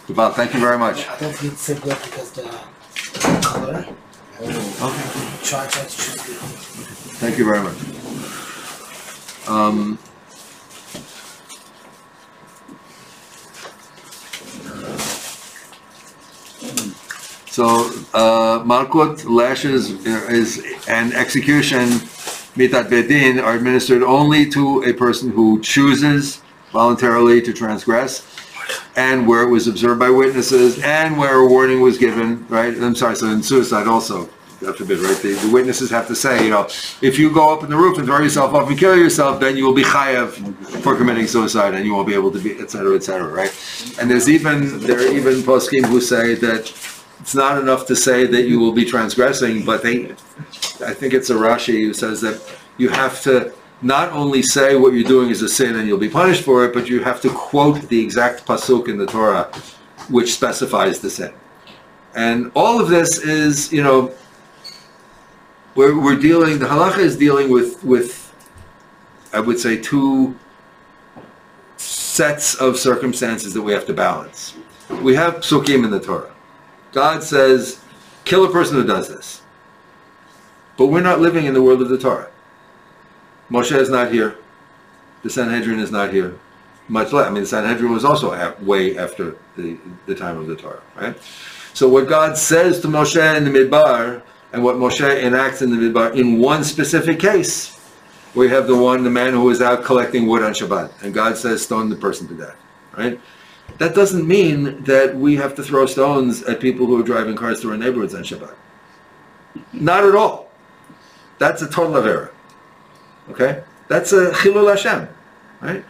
Yuval, thank you very much. I don't think it's so good because the color. Okay. Try to choose good. Thank you very much. So, Malkut, lashes, and execution, mitat bedin, are administered only to a person who chooses voluntarily to transgress, and where it was observed by witnesses, and where a warning was given, right? I'm sorry, so in suicide also, God forbid, right? The witnesses have to say, if you go up in the roof and throw yourself off and kill yourself, then you will be chayav for committing suicide, and you won't be able to be, et cetera, right? And there are even poskim who say that it's not enough to say that you will be transgressing, but I think it's a Rashi who says that you have to not only say what you're doing is a sin and you'll be punished for it, but you have to quote the exact pasuk in the Torah which specifies the sin. And all of this is, we're dealing, the halacha is dealing with, I would say, two sets of circumstances that we have to balance. We have psukim in the Torah. God says, kill a person who does this. But we're not living in the world of the Torah. Moshe is not here. The Sanhedrin is not here. much less. I mean, the Sanhedrin was also way after the time of the Torah, right? So what God says to Moshe in the Midbar, and what Moshe enacts in the Midbar, in one specific case, we have the man who is out collecting wood on Shabbat, and God says, stone the person to death, right? That doesn't mean that we have to throw stones at people who are driving cars through our neighborhoods on Shabbat. Not at all. That's a total avera. Okay? That's a chilul Hashem, right?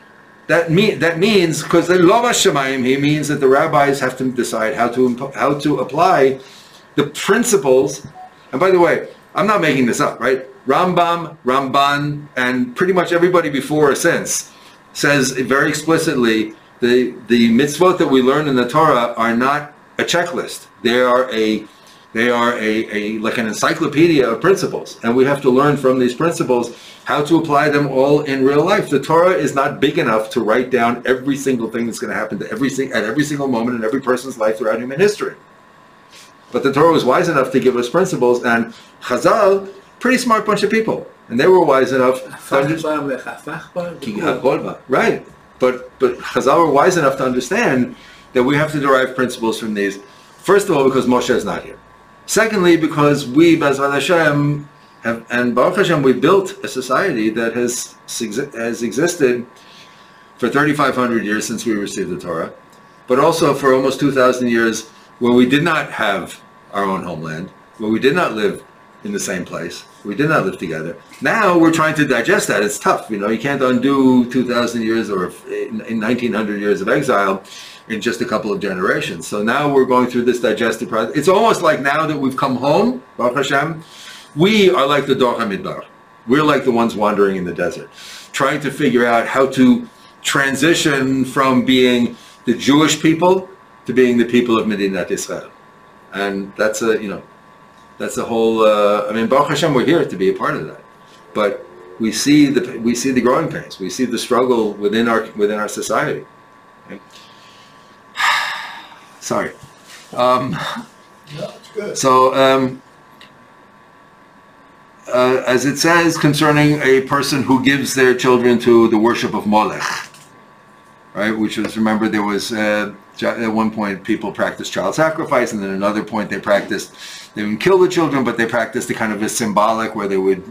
That means, because the lo b'shamayim, he means that the rabbis have to decide how to apply the principles. And by the way, I'm not making this up, right? Rambam, Ramban, and pretty much everybody before or since says very explicitly the mitzvot that we learn in the Torah are not a checklist. They are like an encyclopedia of principles, and we have to learn from these principles how to apply them all in real life. The Torah is not big enough to write down every single thing that's going to happen to at every single moment in every person's life throughout human history. But the Torah was wise enough to give us principles, and Chazal, pretty smart bunch of people, and they were wise enough to understand. Right, but Chazal were wise enough to understand that we have to derive principles from these. First of all, because Moshe is not here. Secondly, because we, B'ezras Hashem, and Baruch Hashem, we built a society that has existed for 3,500 years since we received the Torah, but also for almost 2,000 years where we did not have our own homeland, where we did not live in the same place, we did not live together. Now we're trying to digest that. It's tough, you can't undo 2,000 years or in 1,900 years of exile in just a couple of generations. So now we're going through this digestive process. It's almost like now that we've come home, Baruch Hashem, we are like the Dor HaMidbar. We're like the ones wandering in the desert, trying to figure out how to transition from being the Jewish people to being the people of Medinat Israel. And that's a whole, Baruch Hashem, we're here to be a part of that. But we see the growing pains. We see the struggle within our society. Okay? Sorry. It's good. So, as it says concerning a person who gives their children to the worship of Molech, right? Which is, remember, there was at one point people practiced child sacrifice, and then another point they didn't kill the children, but they practiced a kind of a symbolic where they would,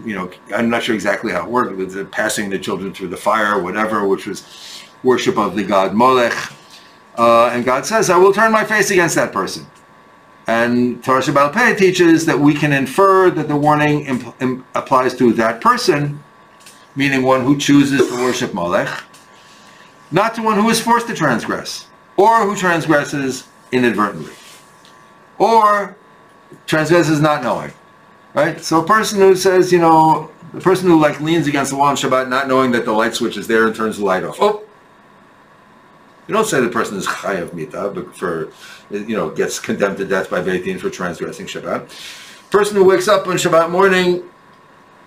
I'm not sure exactly how it worked, but passing the children through the fire or whatever, which was worship of the god Molech. And God says, I will turn my face against that person. And Torah Shabbat Pei teaches that we can infer that the warning applies to that person, meaning one who chooses to worship Molech, not to one who is forced to transgress, or who transgresses inadvertently, or transgresses not knowing, right? So a person who says, the person who leans against the wall on Shabbat, not knowing that the light switch is there and turns the light off. Oh! You don't say the person is chayav mita, but gets condemned to death by Beit Din for transgressing Shabbat. Person who wakes up on Shabbat morning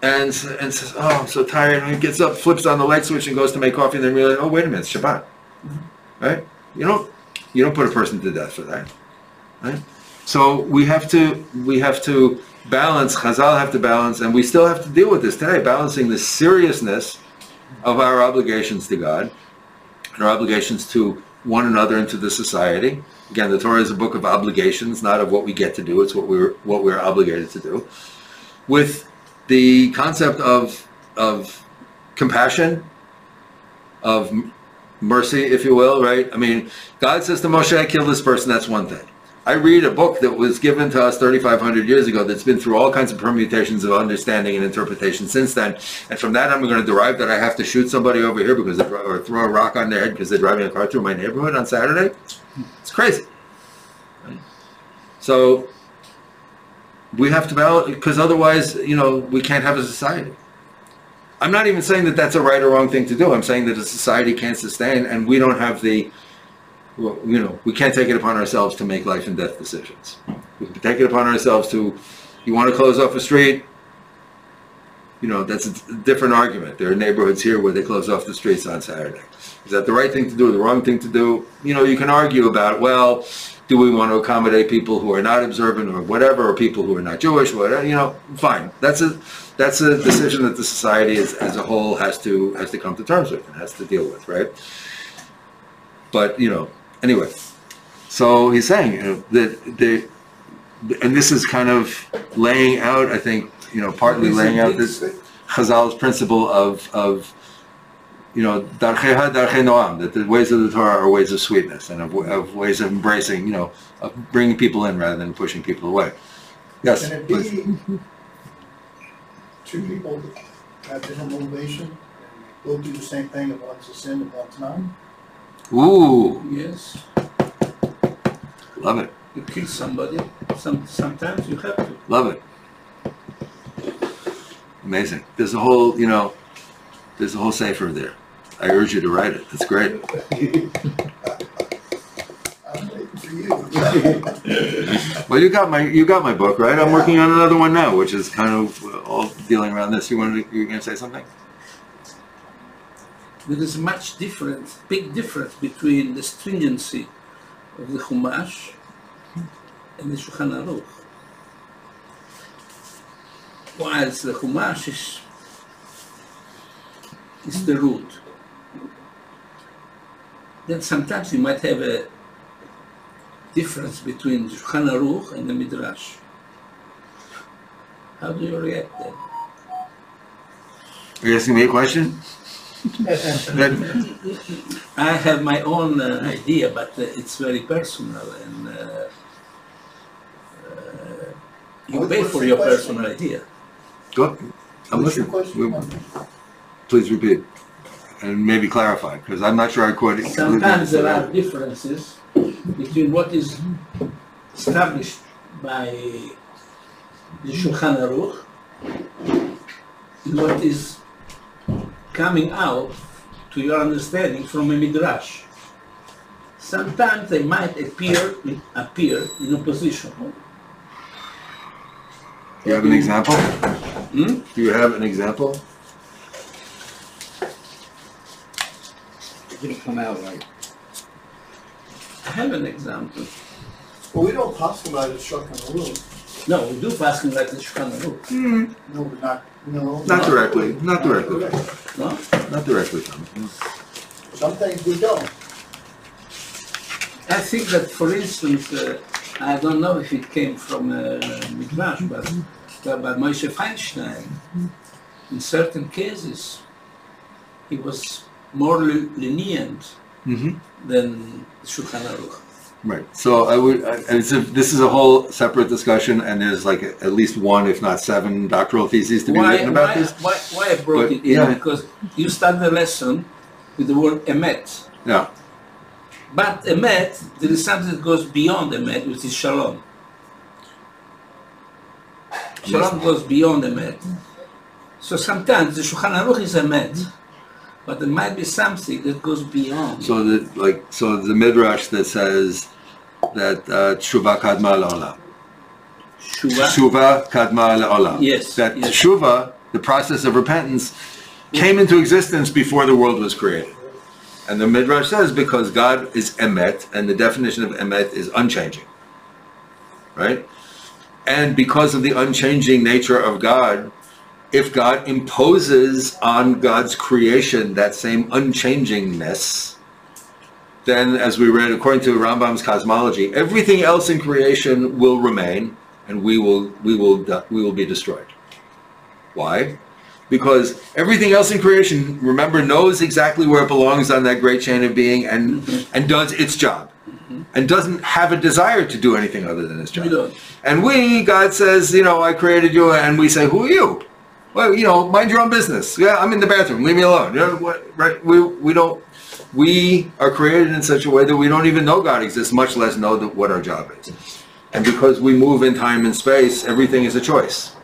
and says, "Oh, I'm so tired," and he gets up, flips on the light switch, and goes to make coffee, and then realizes, "Oh, wait a minute, it's Shabbat." Right? You don't put a person to death for that, right? So we have to balance. Chazal have to balance, and we still have to deal with this today, balancing the seriousness of our obligations to God and our obligations to one another and to the society. Again, the Torah is a book of obligations, not of what we get to do. It's what we're obligated to do. With the concept of compassion, of mercy, if you will, right? God says to Moshe, kill this person, that's one thing. I read a book that was given to us 3,500 years ago that's been through all kinds of permutations of understanding and interpretation since then. And from that, I'm going to derive that I have to shoot somebody over here or throw a rock on their head because they're driving a car through my neighborhood on Saturday. It's crazy. Right? So we have to balance, because otherwise, we can't have a society. I'm not even saying that that's a right or wrong thing to do. I'm saying that a society can't sustain, and we don't have we can't take it upon ourselves to make life and death decisions. We can take it upon ourselves to, you want to close off a street, that's a different argument. There are neighborhoods here where they close off the streets on Saturday. Is that the right thing to do or the wrong thing to do? You can argue about, well, do we want to accommodate people who are not observant or whatever, or people who are not Jewish, whatever, fine. That's a decision that the society as a whole has to come to terms with and has to deal with, right? But, anyway. So he's saying that and this is kind of laying out, I think, partly laying out this Chazal's principle of darchei noam, that the ways of the Torah are ways of sweetness and of ways of embracing, of bringing people in rather than pushing people away. Yes. Can it be two people that have different motivation and both do the same thing if one's a sin and one's not? Ooh, Yes. love it, You kill somebody. Sometimes you have to. love it. Amazing. There's a whole, there's a whole sefer there. I urge you to write it. That's great. I'm waiting for you. Well, you got my book, right? I'm working on another one now, which is kind of all dealing around this. You were going to say something? There is much big difference between the stringency of the Chumash and the Shulchan Aruch. Whilst the Chumash is the root, then sometimes you might have a difference between the Shulchan Aruch and the Midrash. How do you react then? Are you asking me a question? I have my own idea, but it's very personal, and you pay for your personal idea. Go. I'm What's your listening. question? Please repeat and maybe clarify, because I'm not sure I quite. Sometimes there are differences between what is established by the Shulchan Aruch and what is coming out to your understanding from a Midrash. Sometimes they might appear in opposition. Do you have an example? Hmm? Do you have an example? It didn't come out right. I have an example. Well, we don't talk about it Shulchan Aruch. No, we do fasting like the Shulchan Aruch. No, but no. Not directly. Not directly. No? Not directly, Tom. Some things we don't. I think that, for instance, I don't know if it came from Midrash, but by Moshe Feinstein, in certain cases, he was more lenient Mm-hmm. than Shulchan Aruch. Right. So this is a whole separate discussion, and there's like at least one, if not 7, doctoral theses to be written about this. Why I brought But, it in? yeah. Because you start the lesson with the word emet. Yeah. But emet, there is something that goes beyond emet, which is shalom. Shalom goes beyond emet. So sometimes the Shulchan Aruch is emet, but there might be something that goes beyond. So the midrash that says that tshuva kadma le'olam. Shuvah. Tshuva kadma le'olam. Yes, That yes. tshuva, the process of repentance, came into existence before the world was created. And the midrash says because God is emet, and the definition of emet is unchanging. Right? And because of the unchanging nature of God, if God imposes on God's creation that same unchangingness, then, as we read, according to Rambam's cosmology, everything else in creation will remain, and we will be destroyed. Why? Because everything else in creation, remember, knows exactly where it belongs on that great chain of being, and does its job, and doesn't have a desire to do anything other than its job. We don't. And God says, I created you, and we say, who are you? Well, mind your own business. Yeah, I'm in the bathroom. Leave me alone. Right? We are created in such a way that we don't even know God exists, much less know what our job is. And because we move in time and space, everything is a choice.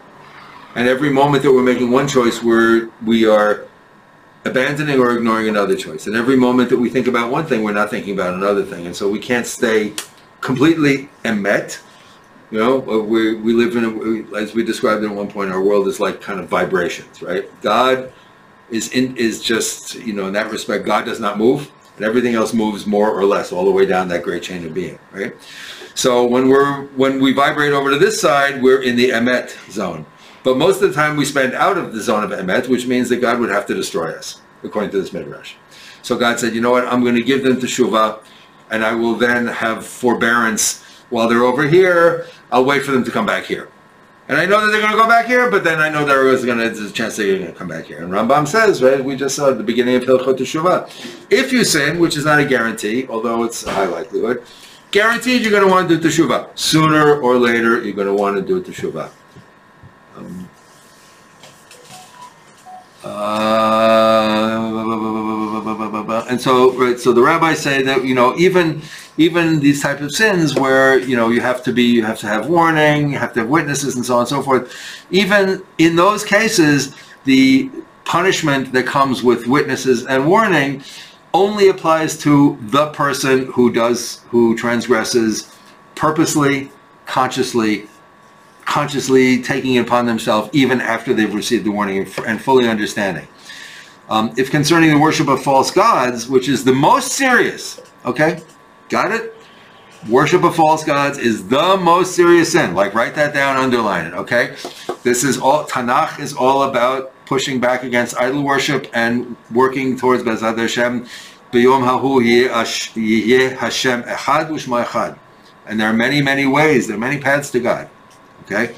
And every moment that we're making one choice, we are abandoning or ignoring another choice. And every moment that we think about one thing, we're not thinking about another thing. And so we can't stay completely emet. We live as we described at one point, our world is like kind of vibrations, right? God is just, in that respect, God does not move, and everything else moves more or less all the way down that great chain of being, right? So when we vibrate over to this side, we're in the emet zone. But most of the time we spend out of the zone of emet, which means that God would have to destroy us, according to this midrash. So God said, you know what, I'm going to give them teshuvah, and I will then have forbearance while they're over here. I'll wait for them to come back here. And I know that they're going to go back here, but then I know there's a chance they're going to come back here. And Rambam says, right, we just saw at the beginning of Hilchot Yesodei Hatorah, if you sin, which is not a guarantee, although it's a high likelihood, guaranteed you're going to want to do teshuvah. Sooner or later, you're going to want to do teshuvah. And so, right, so the rabbis say that, you know, even these type of sins where, you know, you have to have warning, you have to have witnesses and so on and so forth, even in those cases, the punishment that comes with witnesses and warning only applies to the person who transgresses purposely, consciously taking it upon themselves even after they've received the warning and fully understanding. If concerning the worship of false gods, which is the most serious, okay, got it? Worship of false gods is the most serious sin. Like, write that down, underline it, okay? This is all, Tanakh is all about pushing back against idol worship and working towards Bezat Hashem, B'yom hahu yeh Hashem echad u'shma echad. And there are many, many ways, there are many paths to God, okay?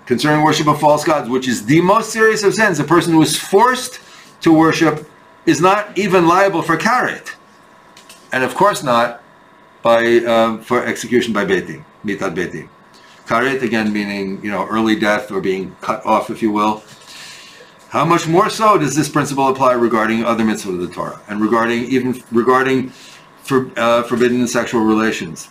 Concerning worship of false gods, which is the most serious of sins, a person who is forced to worship is not even liable for karet, and of course not for execution by Beit Din, mitat Beit Din. Karet again meaning, you know, early death or being cut off, if you will. How much more so does this principle apply regarding other mitzvot of the Torah and regarding forbidden sexual relations?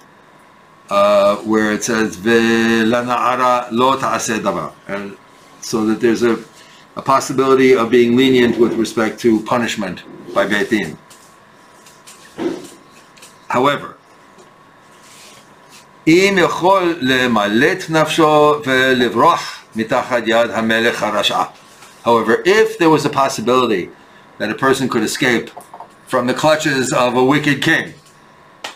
Where it says "Ve'lana'ara lo ta'aseh davar," and so that there's a possibility of being lenient with respect to punishment by Beit Din. However, im yachol lemalet nafsho ve'levroch mitachad yad hamelech harasha. However, if there was a possibility that a person could escape from the clutches of a wicked king,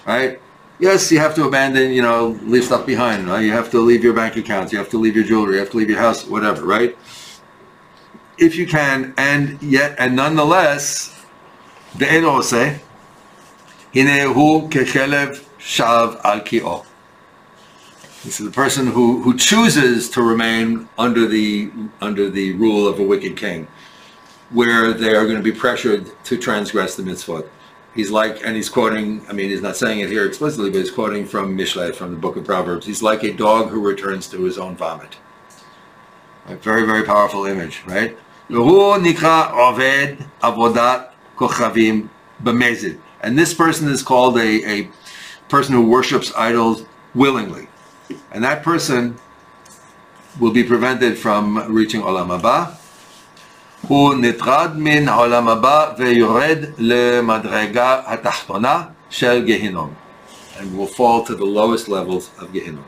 right? Yes, you have to abandon, you know, leave stuff behind. Right? You have to leave your bank accounts. You have to leave your jewelry. You have to leave your house, whatever, right? If you can, and nonetheless, the Eno say, Hinehu kechelev shav al ki'o. This is the person who chooses to remain under the rule of a wicked king, where they are going to be pressured to transgress the mitzvot. He's like, and he's quoting, I mean, he's not saying it here explicitly, but he's quoting from Mishlei, from the book of Proverbs. He's like a dog who returns to his own vomit. A very, very powerful image, right? And this person is called a person who worships idols willingly. And that person will be prevented from reaching Olam Haba. הוא נטרד מן העולם הבא ויורד למדרגה התחתונה של גיהינום, and will fall to the lowest levels of Gehinnom.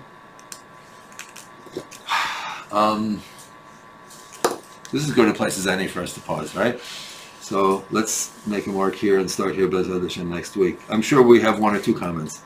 This is as good a place as any for us to pause, right? So let's make him work here and start here Bezat Hashem next week. I'm sure we have one or two comments.